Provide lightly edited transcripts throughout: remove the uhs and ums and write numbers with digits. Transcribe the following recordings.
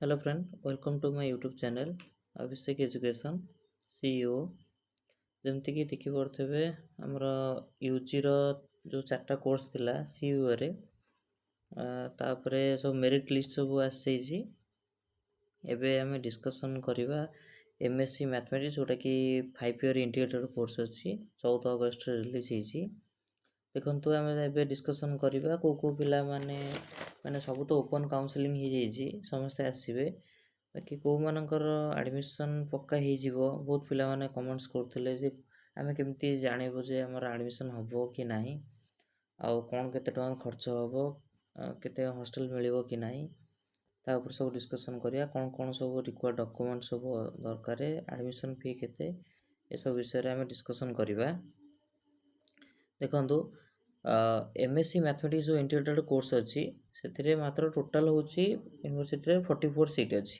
Hello friend, welcome to my YouTube channel Abhishek Education CEO। ଯେମିତିକି ଦେଖିପାରୁଥିବେ ଆମର ୟୁଜିର ଯେଉଁ 4ଟା କୋର୍ସ ଥିଲା CUରେ ତାପରେ ସବୁ ମେରିଟ୍ ଲିଷ୍ଟ ସବୁ ଆସିଯାଇଛି। ଏବେ ଆମେ ଡିସ୍କସନ୍ କରିବା MSc ମ୍ୟାଥମେଟିକ୍ସ ଯେଉଁଟାକି 5 ଇୟର୍ ଇଣ୍ଟିଗ୍ରେଟେଡ୍ କୋର୍ସ ଅଛି, 14 ଅଗଷ୍ଟରେ ରିଲିଜ୍ ହେଇଛି। ଦେଖନ୍ତୁ ଆମେ ଏବେ ଡିସ୍କସନ୍ କରିବା କେଉଁ ପିଲାମାନେ ସବୁ ତ ଓପନ୍ କାଉନସିଲିଂ ହେଇଯାଇଛି, ସମସ୍ତେ ଆସିବେ। ବାକି କେଉଁମାନଙ୍କର ଆଡ଼ମିସନ୍ ପକ୍କା ହେଇଯିବ। ବହୁତ ପିଲାମାନେ କମେଣ୍ଟସ୍ କରୁଥିଲେ ଯେ ଆମେ କେମିତି ଜାଣିବୁ ଯେ ଆମର ଆଡ଼ମିସନ୍ ହେବ କି ନାହିଁ, ଆଉ କ'ଣ କେତେ ଟଙ୍କା ଖର୍ଚ୍ଚ ହେବ, କେତେ ହଷ୍ଟେଲ୍ ମିଳିବ କି ନାହିଁ, ତା ଉପରେ ସବୁ ଡିସ୍କସନ୍ କରିବା। କ'ଣ ସବୁ ରିକ୍ୱାର୍ଡ଼ ଡକୁମେଣ୍ଟ ସବୁ ଦରକାର, ଆଡ଼ମିସନ୍ ଫି କେତେ, ଏସବୁ ବିଷୟରେ ଆମେ ଡିସ୍କସନ୍ କରିବା। ଦେଖନ୍ତୁ MSc ମ୍ୟାଥମେଟିକ୍ସ ଯେଉଁ ଇଣ୍ଟିଗ୍ରେଟେଡ୍ କୋର୍ସ ଅଛି, ସେଥିରେ ମାତ୍ର ଟୋଟାଲ୍ ହେଉଛି ୟୁନିଭର୍ସିଟିରେ 44 ସିଟ୍ ଅଛି,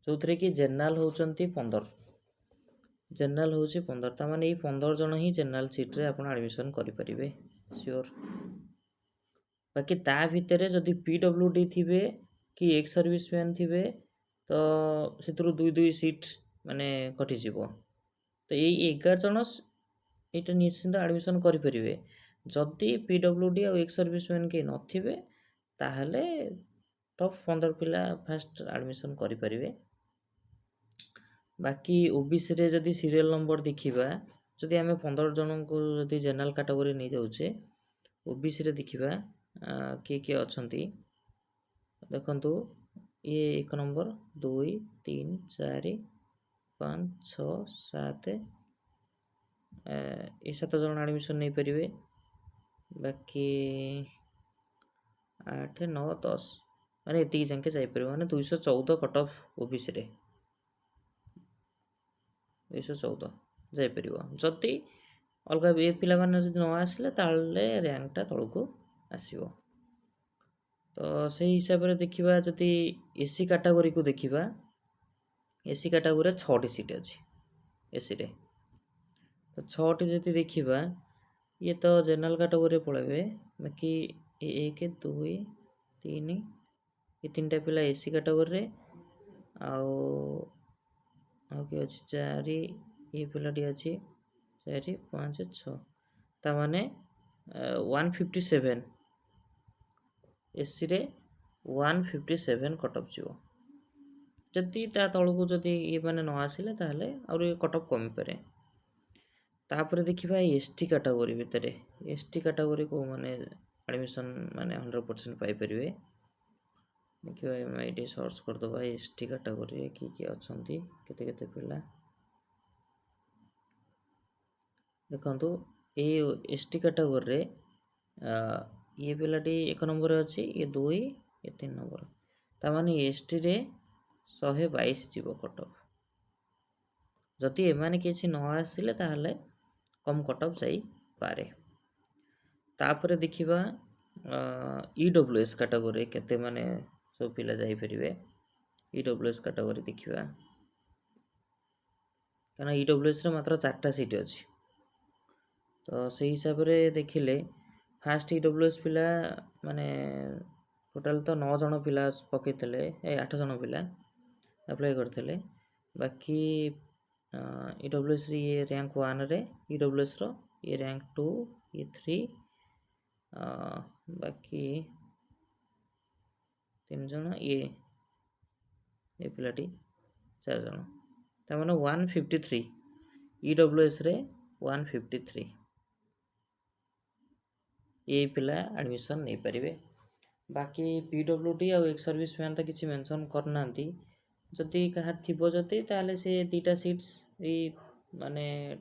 ଯେଉଁଥିରେ କି ଜେନେରାଲ୍ ହେଉଛନ୍ତି 15। ଜେନେରାଲ୍ ହେଉଛି 15, ତା'ମାନେ ଏଇ 15 ଜଣ ହିଁ ଜେନେରାଲ୍ ସିଟ୍ରେ ଆପଣ ଆଡ଼ମିସନ୍ କରିପାରିବେ ସିଓର୍। ବାକି ତା ଭିତରେ ଯଦି PWD ଥିବେ କି ଏକ୍ସ ସର୍ଭିସମ୍ୟାନ୍ ଥିବେ ତ ସେଥିରୁ 2 ସିଟ୍ କଟିଯିବ। ତ ଏଇ 11 ଜଣ ଏଇଟା ନିଶ୍ଚିନ୍ତ ଆଡ଼ମିସନ୍ କରିପାରିବେ। ଯଦି PWD ଆଉ ଏକ୍ସ ସର୍ଭିସମ୍ୟାନ୍ କେହି ନଥିବେ ତାହେଲେ ଟପ୍ 15 ପିଲା ଫାଷ୍ଟ ଆଡ଼ମିସନ୍ କରିପାରିବେ। ବାକି OBCରେ ଯଦି ସିରିଏଲ୍ ନମ୍ବର ଦେଖିବା, ଯଦି ଆମେ 15 ଜଣଙ୍କୁ ଯଦି ଜେନେରାଲ୍ କାଟାଗୋରୀ ନେଇଯାଉଛେ, OBCରେ ଦେଖିବା କିଏ ଅଛନ୍ତି। ଦେଖନ୍ତୁ ଇଏ 1 ନମ୍ବର, 2, 3, 4, 5, 6, 7, ଏ 7 ଜଣ ଆଡ଼ମିସନ୍ ନେଇପାରିବେ। ବାକି 8, 9, 10 ଏତିକି ଯାକେ ଯାଇପାରିବ, 214 କଟ୍ ଅଫ୍ OBCରେ 214 ଯାଇପାରିବ। ଯଦି ଅଲଗା ଏ ପିଲାମାନେ ଯଦି ନ ଆସିଲେ ତାହେଲେ ର୍ୟାଙ୍କଟା ତଳକୁ ଆସିବ। ତ ସେଇ ହିସାବରେ ଦେଖିବା, ଯଦି SC କାଟାଗୋରୀକୁ ଦେଖିବା, SC କାଟାଗୋରୀରେ 6ଟି ସିଟ୍ ଅଛି ଏସିରେ। ତ 6ଟି ଯଦି ଦେଖିବା, ଇଏ ତ ଜେନେରାଲ୍ କାଟାଗୋରୀରେ ପଳାଇବେ। ବାକି 1, 2, 3 ଏ 3ଟା ପିଲା SC କାଟାଗୋରୀରେ, ଆଉ କିଏ ଅଛି 4, ଏ ପିଲାଟି ଅଛି 4, 5, 6, ତା'ମାନେ 157 SCରେ 157 କଟ୍ ଅଫ୍ ଯିବ। ଯଦି ତା ତଳକୁ ଯଦି ଇଏମାନେ ନ ଆସିଲେ ତାହେଲେ ଆହୁରି କଟ୍ ଅଫ୍ କମିପାରେ। ତାପରେ ଦେଖିବା ST କାଟାଗୋରୀ ଭିତରେ, ST କାଟାଗୋରୀ କେଉଁମାନେ ଆଡ଼ମିସନ୍ 100% ପାଇପାରିବେ। ଦେଖିବା ଆମେ ଏଇଠି ସର୍ଚ୍ଚ କରିଦେବା ST କାଟାଗୋରୀରେ କିଏ ଅଛନ୍ତି, କେତେ ପିଲା। ଦେଖନ୍ତୁ ଏଇ ST କାଟାଗୋରୀରେ ଇଏ ପିଲାଟି 1 ନମ୍ବରରେ ଅଛି, ଇଏ 2, ଇଏ 3 ନମ୍ବର, ତା'ମାନେ STରେ 122 ଯିବ କଟ୍ ଅଫ୍। ଯଦି ଏମାନେ କିଛି ନ ଆସିଲେ ତାହେଲେ କମ୍ କଟ୍ ଅଫ୍ ଯାଇପାରେ। ତାପରେ ଦେଖିବା EWS କାଟାଗୋରୀ କେତେ ସବୁ ପିଲା ଯାଇପାରିବେ। EWS କାଟାଗୋରୀ ଦେଖିବା, କାରଣ EWSରେ ମାତ୍ର 4ଟା ସିଟ୍ ଅଛି। ତ ସେଇ ହିସାବରେ ଦେଖିଲେ ଫାଷ୍ଟ EWS ପିଲା ଟୋଟାଲ୍ ତ 9 ଜଣ ପିଲା ପକାଇଥିଲେ, 8 ଜଣ ପିଲା ଆପ୍ଲାଏ କରିଥିଲେ। ବାକି EWSରେ ଇଏ ର୍ୟାଙ୍କ 1ରେ, EWSର ଇଏ ର୍ୟାଙ୍କ 2, ଇଏ 3, ବାକି 3 ଜଣ, ଏ ପିଲାଟି 4 ଜଣ, ତା'ମାନେ 153 EWSରେ 153 ଏ ପିଲା ଆଡ଼ମିସନ୍ ନେଇପାରିବେ। ବାକି PWD ଆଉ ଏକ୍ସ ସର୍ଭିସମ୍ୟାନ୍ ତ କିଛି ମେନସନ୍ କରିନାହାନ୍ତି। ଯଦି କାହାର ଥିବ ଯଦି ତାହେଲେ ସେ 2ଟା ସିଟ୍ସ ଏଇ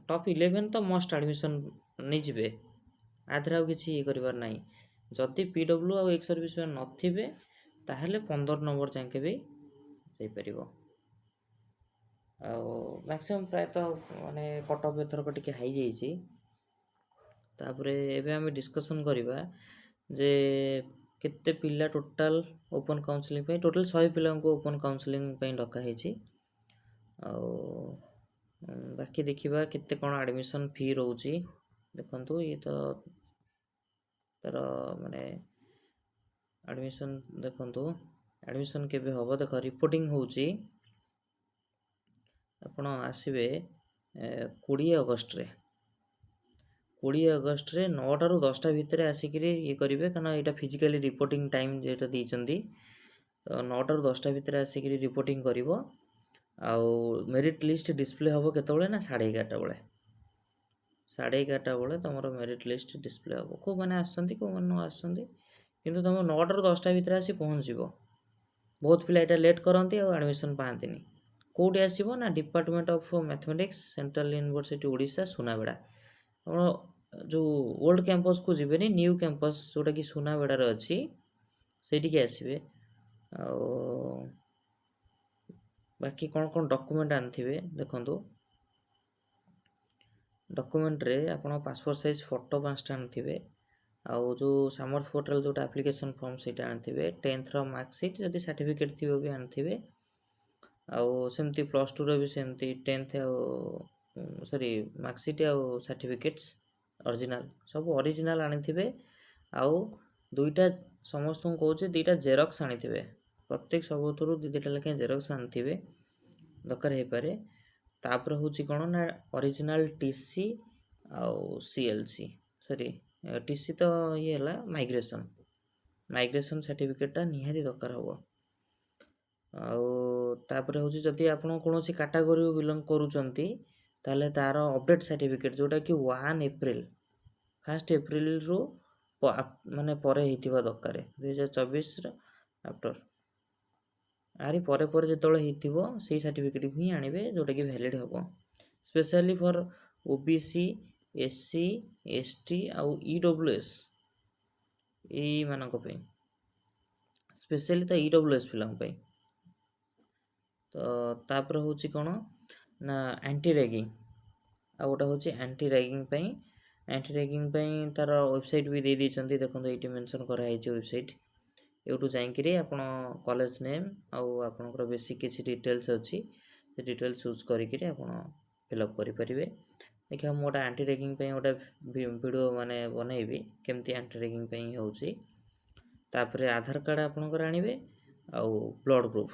ଟପ୍ 11 ତ ମଷ୍ଟ ଆଡ଼ମିସନ୍ ନେଇଯିବେ, ଆଧିରେ ଆଉ କିଛି ଇଏ କରିବାର ନାହିଁ। ଯଦି PW ଆଉ ଏକ୍ସ ସର୍ଭିସମ୍ୟାନ୍ ନଥିବେ ତାହେଲେ 15 ନମ୍ବର ଯାକେ ବି ଯାଇପାରିବ। ଆଉ ମ୍ୟାକ୍ସିମମ୍ ପ୍ରାୟତଃ କଟ୍ ଅଫ୍ ଏଥରକ ଟିକେ ହାଇ ଯାଇଛି। ତାପରେ ଏବେ ଆମେ ଡିସ୍କସନ୍ କରିବା ଯେ କେତେ ପିଲା ଟୋଟାଲ୍ ଓପନ୍ କାଉନସିଲିଂ ପାଇଁ, ଟୋଟାଲ୍ 100 ପିଲାଙ୍କୁ ଓପନ୍ କାଉନସିଲିଂ ପାଇଁ ଡକା ହେଇଛି। ଆଉ ବାକି ଦେଖିବା କେତେ କ'ଣ ଆଡ଼ମିସନ୍ ଫି ରହୁଛି। ଦେଖନ୍ତୁ ଇଏ ତ ତା'ର ଆଡ଼ମିସନ୍ ଦେଖନ୍ତୁ एडमिशन केबे हबो देख रिपोर्टिंग होउची आपण आसीबे 20 अगस्त रे 20 अगस्त रे 9 टा रु 10 टा भितर आसिकरी ये करिवे कारण एटा फिजिकली रिपोर्टिंग टाइम जेटा दैचंदी तो 9 टा रु 10 टा भितर आसिकरी रिपोर्टिंग करिवो आउ मेरिट लिस्ट डिस्प्ले हबो केतबेले ना 11:30 बेले 11:30 बेले तमरो मेरिट लिस्ट डिस्प्ले हबो को माने आसंती को माने न आसंती किंतु तुम 9 टा रु 10 टा भितर आसी पहुंचीबो बहुत पिला एटा लेट करंती और एडमिशन पांतिनी कोडी आसीबो ना department of mathematics central university Odisha Sunabeda जो ओल्ड कैंपस को जीवेनी न्यू कैंपस जोटा कि सुनाबेडा रे अछि सेठी के आसीबे आ बाकी कौन डॉक्यूमेंट आनथिबे देखंतु डॉक्यूमेंट रे आपण पासपोर्ट साइज फोटो 5टा आनथिबे आ जो सामर्थ पोर्टल जोटा एप्लिकेशन फॉर्म सेटा आनथिबे 10th रो मार्कशीट जदि सर्टिफिकेट थिबो भी आनथिबे आ सेमती +2 रो भी सेमती 10th सॉरी मार्कशीट आ सर्टिफिकेट्स ओरिजिनल सब ओरिजिनल आनिथिबे आ दुईटा समस्त को कहूचे दुईटा जेरॉक्स आनिथिबे प्रत्येक सबुतरु दुईटा लेके जेरॉक्स आनिथिबे दरकार हे पारे तापर होची कोन ना ओरिजिनल टीसी आ सीएलसी सॉरी टीसी तो ये हला माइग्रेशन सर्टिफिकेट टा निहारी दरकार हो तापर होची जदि आपण कोनोसी कैटेगरी बिलोंग करूचंती ताले तार अपडेट सर्टिफिकेट जोटा कि 1 एप्रिल रु माने परे हितिबा दरकार 2024 रो आफ्टर आरी परे परे जेतोले हितिबो सेही सर्टिफिकेट ही आनिबे जोटा कि वैलिड हबो specially for OBC SC ST आ ईडब्ल्यूएस ए मानक पे स्पेशली तो ईडब्ल्यूएस फिलम पे तो तापर होची कोन ना एंटी रैगिंग आ गोटा होची एंटी रैगिंग पे तार वेबसाइट भी दे दी देखो ये मेंशन करा वेबसाइट यूट्यूब जाइए आपण कॉलेज नेम आपर बेसिक किसी डिटेल्स अच्छी से डिटेल्स यूज करें आप फिलअप करेंगे देखिए मुझे गोटे एंटी रैगिंग गोटे वीडियो माने बनैबी केमती एंटी रैगिंग होची तापर आधार कार्ड आपणकर आनिबे आ ब्लड ग्रुप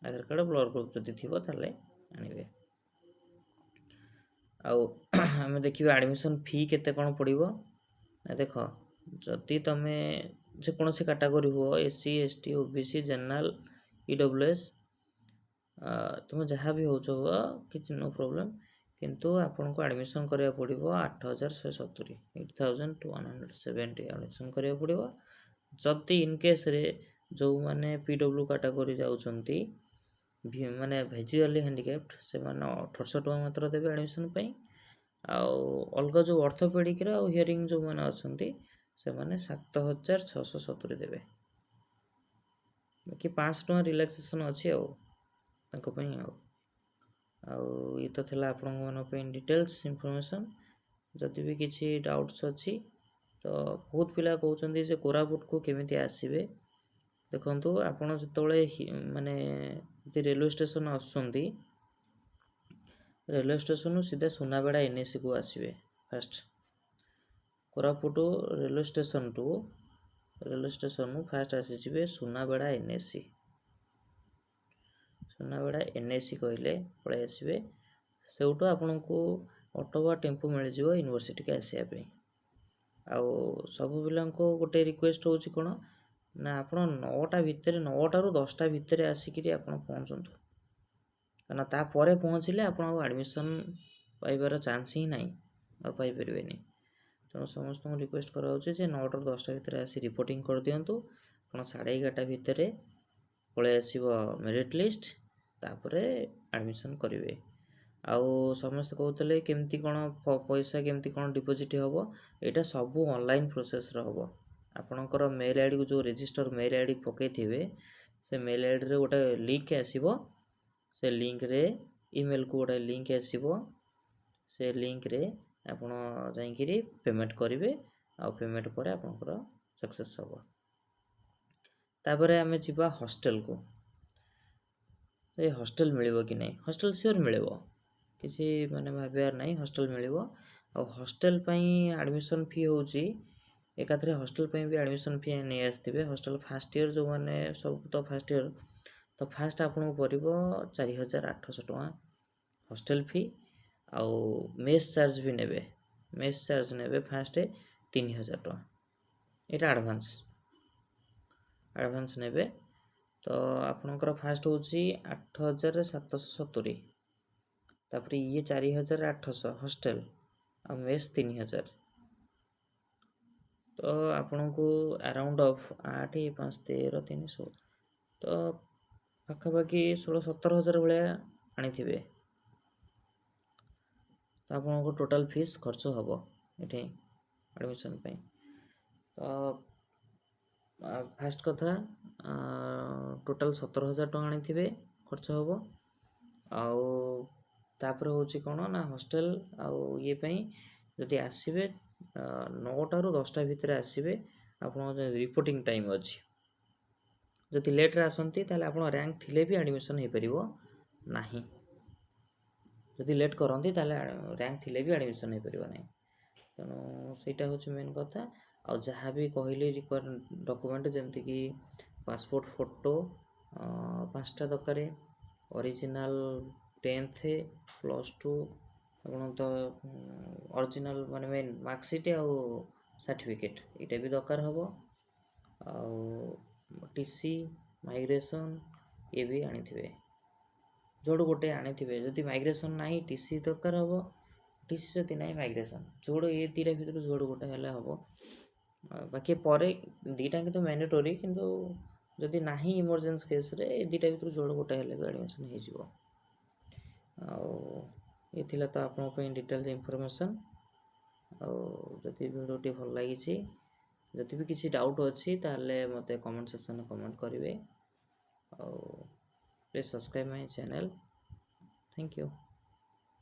आधार कार्ड ब्लड ग्रुप जदि थिबो ताले आनिबे आम देखिए एडमिशन फी केते कोन पड़िबो देख जदि तमे जेकोसी कैटेगरी हो SC ST OBC general EWS तुम जहाँ भी हो कि नो प्रॉब्लम किंतु आपन को एडमिशन करिया पड़िबो 8170 8270 एडमिशन करिया पड़िबो जदि इन केस रे जो माने पीडब्ल्यू कैटेगरी जाउछंती माने विजुअली हैंडिकैप्ड से माने 1800 टका मात्र देबे एडमिशन पई आ अलग जो ऑर्थोपेडिक रे और हियरिंग जो माने अछंती से माने 7670 देबे बाकी 500 टका रिलैक्सेशन अछि आ ताको पई आ ये तो थिला आपन मन पे डिटेल्स इंफॉर्मेशन जदि भी किसी डाउट्स अछि तो बहुत पिला कहउछंती जे कोरापुट को केमिति आसीबे देखंतु आपण जतबळे माने रेलवे स्टेशन आसुंती रेलवे स्टेशन सीधा सुनाबेड़ा एनएसी को आसीबे first Koraput railway station first आसीबे सुनाबेड़ा एनएसी कहले पळे आसीबे सेउटो आपन को ऑटो वा टेम्पो मिल जिवो यूनिवर्सिटी के आसीया पे आ सब पिला को गोटे रिक्वेस्ट होची कोन ना आपण 9टा भितर 9टा रु 10टा भितर आसिकरी आपण पहुंचंतु कारण ता परे पहुंचले आपण एडमिशन पाइबार चांस ही नाही आ पाइ परबेनी तो समस्त को रिक्वेस्ट करा होचे जे 9टा रु 10टा भितर आसी रिपोर्टिंग कर दियंतु आपण 11:30 भितर पळे आसीबो मेरिट लिस्ट तापरे एडमिशन करिवे आ समस्त कहतले केमती कोन पैसा केमती कोन डिपॉजिट होबो एटा सब ऑनलाइन प्रोसेस रो होबो आपणकर मेल आईडी को जो रजिस्टर मेल आईडी पके थिबे से मेल आईडी रे गोटे लिंक आसीबो से लिंक रे ईमेल को गोटे लिंक आसीबो से लिंक रे आपण जाइकिरी पेमेंट करिवे आ पेमेंट पर आपणकर सक्सेस होबो तापरे हमें जिबा हॉस्टल को ए हॉस्टल मिलिबो कि नहीं हॉस्टल श्योर मिलिबो किसी माने भाबियार नहीं हॉस्टल मिलिबो आ हॉस्टल पई एडमिशन फी होची एकाथरे हॉस्टल पे भी एडमिशन फी नहीं आसते हॉस्टल फास्ट ईयर जो मैंने सब तो फास्ट ईयर तो फास्ट आपको पड़ो 4800 टଙ୍କା हॉस्टल फी आउ मेस चार्ज भी नेबे मेस चार्ज नेबे फास्ट 3000 टଙ୍କା एटा एडवांस नेबे तो आपणकर फास्ट होची 8770 तापर ये 4800 हॉस्टल आ मेस 3000 तो आपण को अराउंड ऑफ 8 5 13 3 16 तो पाखापाखि 16-17 हजार भाया आनी थे तो आपन को टोटल फीस खर्च हम ये एडमिशन तो फास्ट कथा टोटल 17,000 टଙ୍କା आनी थे खर्च हम आउे हूँ कौन ना हॉस्टल आउ ये जदि आसबे 9टा ରୁ 10ଟା भितर आसबे आप रिपोर्टिंग टाइम अच्छी जदि लेट्रे आसती ताले आप रैंक थिले भी एडमिशन हो पार नहीं जदि लेट करती रैंक थिले भी एडमिशन हो पार नहीं तेणु सहीटा हूँ मेन कथा आ जहाँ भी कहली रिक्वायर डॉक्यूमेंट जमती कि पासपोर्ट फोटो 5टा दरकार ओरिजिनल 10th +2 आप तो ओरिजिनल माने मेन मार्कशीट आउ सर्टिफिकेट ये भी दरकार हम टीसी माइग्रेशन ये भी आनी थे जोड़ गोटे आनी थे जदि माइग्रेशन ना टीसी दरकार हम टीसी जदि ना माइग्रेशन जोड़ ये दीटा भर जोड़ गोटे हेल्ले हम बाकी पर दीटा कि मैंडेटोरी किंतु जदि ना इमरजेंसी केस रे दीटा भर जोड़ गोटे हेल्ले भी एडमिशन हो ये थिला तो आप डिटेल्स इनफॉरमेशन जदि वीडियोटी भल लगी जदि भी किसी डाउट अच्छी ताले मते कमेंट सेक्शन में कमेंट करेंगे please subscribe my channel thank you.